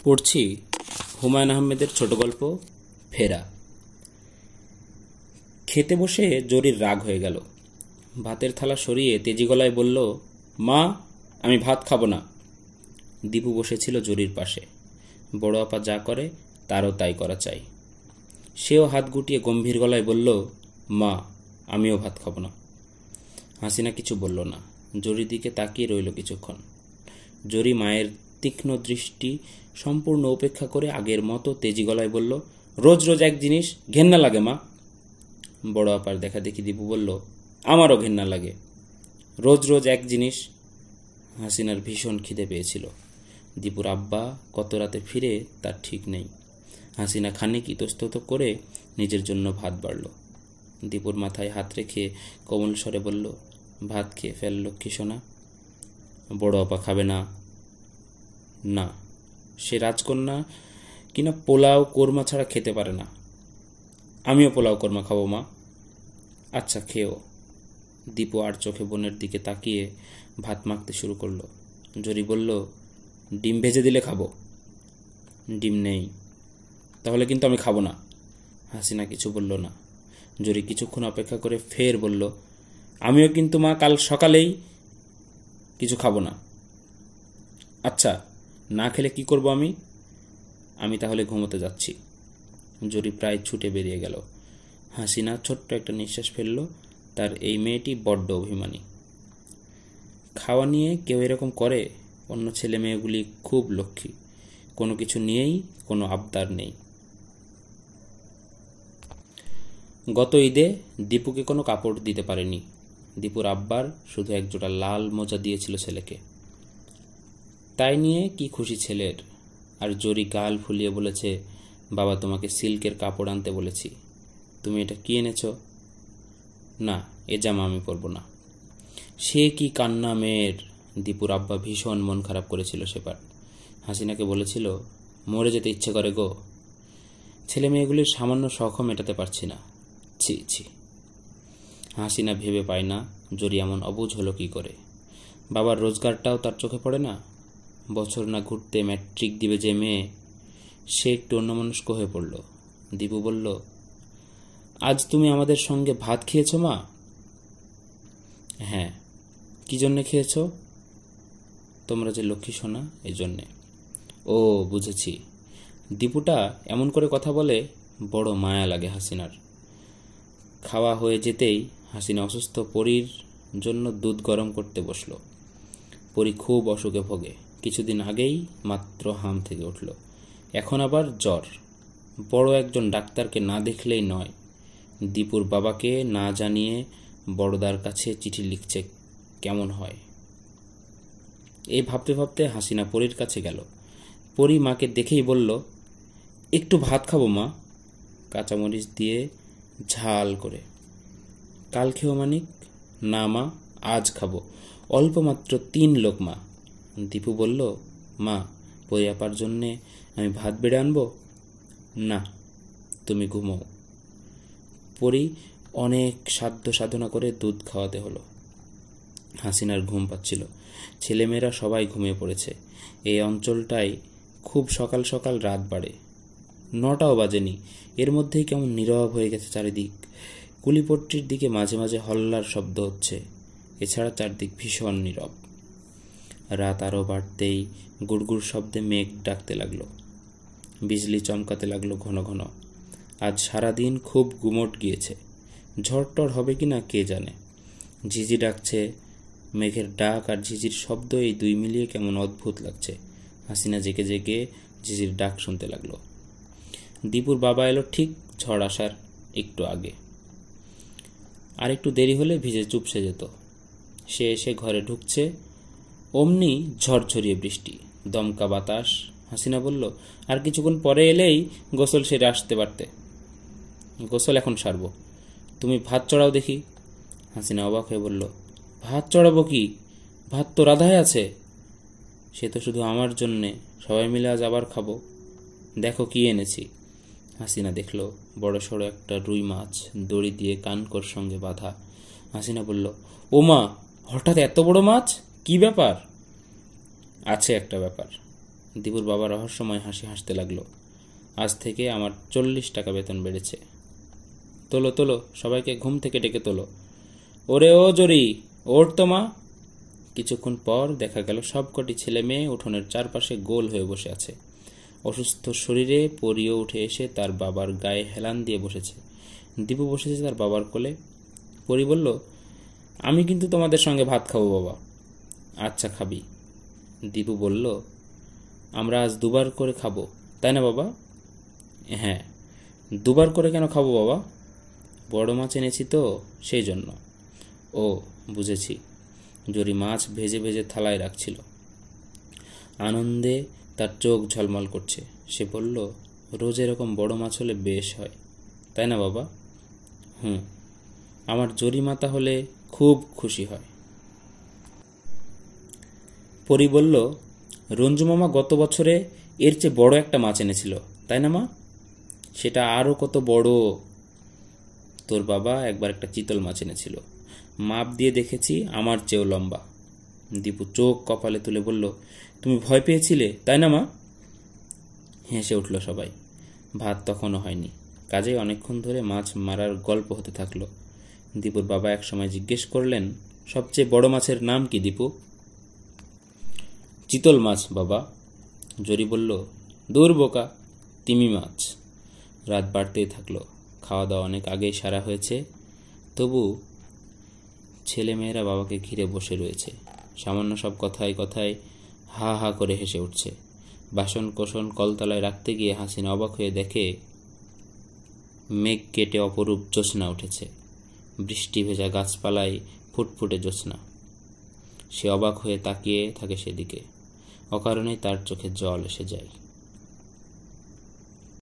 পড়ছি হুমায়ুন আহমেদের ছোট গল্প ফেরা। খেতে বসে জরির রাগ হয়ে গেল। ভাতের থালা সরিয়ে তেজি গলায় বলল, মা, আমি ভাত খাবো না। দীপু বসেছিল জরির পাশে। বড় আপা যা করে তারও তাই করা চাই। সেও হাত গুটিয়ে গম্ভীর গলায় বলল, মা, আমিও ভাত খাবো না। হাসিনা কিছু বলল না, জরির দিকে তাকিয়ে রইল কিছুক্ষণ। জরি মায়ের তীক্ষ্ণ দৃষ্টি সম্পূর্ণ উপেক্ষা করে আগের মতো তেজি গলায় বলল, রোজ রোজ এক জিনিস, ঘেন্না লাগে মা। বড় আপার দেখা দেখি দীপু বলল, আমারও ঘেন্না লাগে, রোজ রোজ এক জিনিস। হাসিনার ভীষণ খিদে পেয়েছিল। দীপুর আব্বা কত রাতে ফিরে তার ঠিক নেই। হাসিনা খানিক ইতস্তত করে নিজের জন্য ভাত বাড়ল। দীপুর মাথায় হাত রেখে কোমল স্বরে বলল, ভাত খেয়ে ফেল লক্ষ্মী সোনা। বড় আপা খাবে না। না, সে রাজকন্যা কিনা পোলাও কোরমা ছাড়া খেতে পারে না। আমিও পোলাও কোরমা খাবো মা। আচ্ছা, খেও। দীপু আর চোখে বোনের দিকে তাকিয়ে ভাত মাখতে শুরু করলো। জরি বলল, ডিম ভেজে দিলে খাবো। ডিম নেই। তাহলে কিন্তু আমি খাবো না। হাসিনা কিছু বলল না। জরি কিছুক্ষণ অপেক্ষা করে ফের বলল, আমিও কিন্তু মা কাল সকালেই কিছু খাবো না। আচ্ছা, না খেলে কি করব আমি? আমি তাহলে ঘুমোতে যাচ্ছি। জরি প্রায় ছুটে বেরিয়ে গেল। হাসিনা ছোট্ট একটা নিঃশ্বাস ফেলল। তার এই মেয়েটি বড্ড অভিমানী। খাওয়া নিয়ে কেউ এরকম করে? অন্য ছেলে মেয়েগুলি খুব লক্ষ্মী, কোনো কিছু নিয়েই কোনো আবদার নেই। গত ঈদে দীপুকে কোনো কাপড় দিতে পারেনি। দীপুর আব্বার শুধু একজোড়া লাল মোজা দিয়েছিল ছেলেকে। তাই নিয়ে কি খুশি ছেলের। আর জরি গাল ফুলিয়ে বলেছে, বাবা, তোমাকে সিল্কের কাপড় আনতে বলেছি, তুমি এটা কি এনেছ? না, এ জামা আমি পরব না। সে কি কান্না মেয়ের! দীপুর আব্বা ভীষণ মন খারাপ করেছিল সেবার। হাসিনাকে বলেছিল, মরে যেতে ইচ্ছে করে গো। ছেলে মেয়েগুলির সামান্য শখও মেটাতে পারছি না। ছি ছি। হাসিনা ভেবে পায় না জরি এমন অবুঝ হলো কি করে। বাবার রোজগারটাও তার চোখে পড়ে না। বছর না ঘুরতে ম্যাট্রিক দিবে যে মেয়ে, সে একটু অন্যমনস্ক হয়ে পড়ল। দীপু বলল, আজ তুমি আমাদের সঙ্গে ভাত খেয়েছ মা? হ্যাঁ। কি জন্যে খেয়েছ? তোমরা যে লক্ষ্মী সোনা, এই জন্যে। ও, বুঝেছি। দীপুটা এমন করে কথা বলে বড় মায়া লাগে হাসিনার। খাওয়া হয়ে যেতেই হাসিনা অসুস্থ পরীর জন্য দুধ গরম করতে বসল। পরী খুব অসুখে ভোগে। কিছুদিন আগেই মাত্র হাম থেকে উঠল, এখন আবার জ্বর। বড় একজন ডাক্তারকে না দেখলেই নয়। দীপুর বাবাকে না জানিয়ে বড়দার কাছে চিঠি লিখছে, কেমন হয়। এই ভাবতে ভাবতে হাসিনা পরীর কাছে গেল। পরী মাকে দেখেই বলল, একটু ভাত খাবো মা, কাঁচামরিচ দিয়ে ঝাল করে। কাল খেও মানিক? না মা, আজ খাবো, অল্প মাত্র 3 লোকমা। দীপু বলল, মা, পরী আপার জন্যে আমি ভাত বেড়ে আনবো? না, তুমি ঘুমোও। পরী অনেক সাধ্য সাধনা করে দুধ খাওয়াতে হলো। হাসিনার ঘুম পাচ্ছিল। ছেলেমেয়েরা সবাই ঘুমিয়ে পড়েছে। এই অঞ্চলটায় খুব সকাল সকাল রাত বাড়ে। 9টাও বাজেনি, এর মধ্যেই কেমন নীরব হয়ে গেছে চারিদিক। কুলিপট্টির দিকে মাঝে মাঝে হল্লার শব্দ হচ্ছে, এছাড়া চারদিক ভীষণ নীরব। রাত আরও বাড়তেই গুড়গুড় শব্দে মেঘ ডাকতে লাগলো, বিজলি চমকাতে লাগলো ঘন ঘন। আজ সারাদিন খুব গুমোট গিয়েছে। ঝড়টর হবে কিনা কে জানে। ঝিঝি ডাকছে। মেঘের ডাক আর ঝিঝির শব্দ, এই দুই মিলিয়ে কেমন অদ্ভুত লাগছে। হাসিনা জেগে জেগে ঝিঝির ডাক শুনতে লাগলো। দীপুর বাবা এলো ঠিক ঝড় আসার একটু আগে। আর একটু দেরি হলে ভিজে চুপসে যেত। সে এসে ঘরে ঢুকছে, অমনি ঝড়ঝরিয়ে বৃষ্টি, দমকা বাতাস। হাসিনা বলল, আর কিছুক্ষণ পরে এলেই গোসল সেরে আসতে পারতে। গোসল এখন সারব, তুমি ভাত চড়াও দেখি। হাসিনা অবাক হয়ে বলল, ভাত চড়াবো কি? ভাত তো রাধায় আছে। সে তো শুধু আমার জন্যে, সবাই মিলে আজ আবার খাবো। দেখো কি এনেছি। হাসিনা দেখল বড় সড়ো একটা রুই মাছ, দড়ি দিয়ে কানকোর সঙ্গে বাঁধা। হাসিনা বলল, ও মা, হঠাৎ এত বড় মাছ, কি ব্যাপার? আছে একটা ব্যাপার। দীপুর বাবা রহস্যময় হাসি হাসতে লাগলো। আজ থেকে আমার 40 টাকা বেতন বেড়েছে। তোলো তোলো, সবাইকে ঘুম থেকে ডেকে তোলো। ওরে ও জরি, ওর তো মা। কিছুক্ষণ পর দেখা গেল সবকটি ছেলে মেয়ে উঠোনের চারপাশে গোল হয়ে বসে আছে। অসুস্থ শরীরে পরিও উঠে এসে তার বাবার গায়ে হেলান দিয়ে বসেছে। দীপু বসেছে তার বাবার কোলে। পরি বলল, আমি কিন্তু তোমাদের সঙ্গে ভাত খাবো বাবা। আচ্ছা খাবি। দীপু বলল, আমরা আজ 2 বার করে খাবো, তাই না বাবা? হ্যাঁ। 2 বার করে কেন খাবো বাবা? বড় মাছ এনেছি তো, সেই জন্য। ও বুঝেছি। জরি মাছ ভেজে ভেজে থালায় রাখছিল। আনন্দে তার চোখ ঝলমল করছে। সে বলল, রোজ এরকম বড় মাছ হলে বেশ হয়, তাই না বাবা? হুম, আমার জরি মাতা হলে খুব খুশি হয়। পরি বলল, রঞ্জু মামা গত বছরে এর চেয়ে বড় একটা মাছ এনেছিল, তাই না মা? সেটা আরও কত বড়। তোর বাবা একবার একটা চিতল মাছ এনেছিল, মাপ দিয়ে দেখেছি আমার চেয়েও লম্বা। দীপু চোখ কপালে তুলে বলল, তুমি ভয় পেয়েছিলে, তাই না মা? হেসে উঠল সবাই। ভাত তখনও হয়নি, কাজেই অনেকক্ষণ ধরে মাছ মারার গল্প হতে থাকলো। দীপুর বাবা একসময় জিজ্ঞেস করলেন, সবচেয়ে বড় মাছের নাম কি দীপু? চিতল মাছ বাবা। জরি বলল, দূর বোকা, তিমি মাছ। রাত বাড়তেই থাকলো। খাওয়া দাওয়া অনেক আগেই সারা হয়েছে, তবু ছেলেমেয়েরা বাবাকে ঘিরে বসে রয়েছে। সামান্য সব কথায় কথায় হা হা করে হেসে উঠছে। বাসন কোসন কলতলায় রাখতে গিয়ে হাসিনা অবাক হয়ে দেখে মেঘ কেটে অপরূপ জ্যোৎস্না উঠেছে। বৃষ্টি ভেজা গাছপালায় ফুটফুটে জ্যোৎস্না। সে অবাক হয়ে তাকিয়ে থাকে সেদিকে। অকারণেই তার চোখে জল এসে যায়।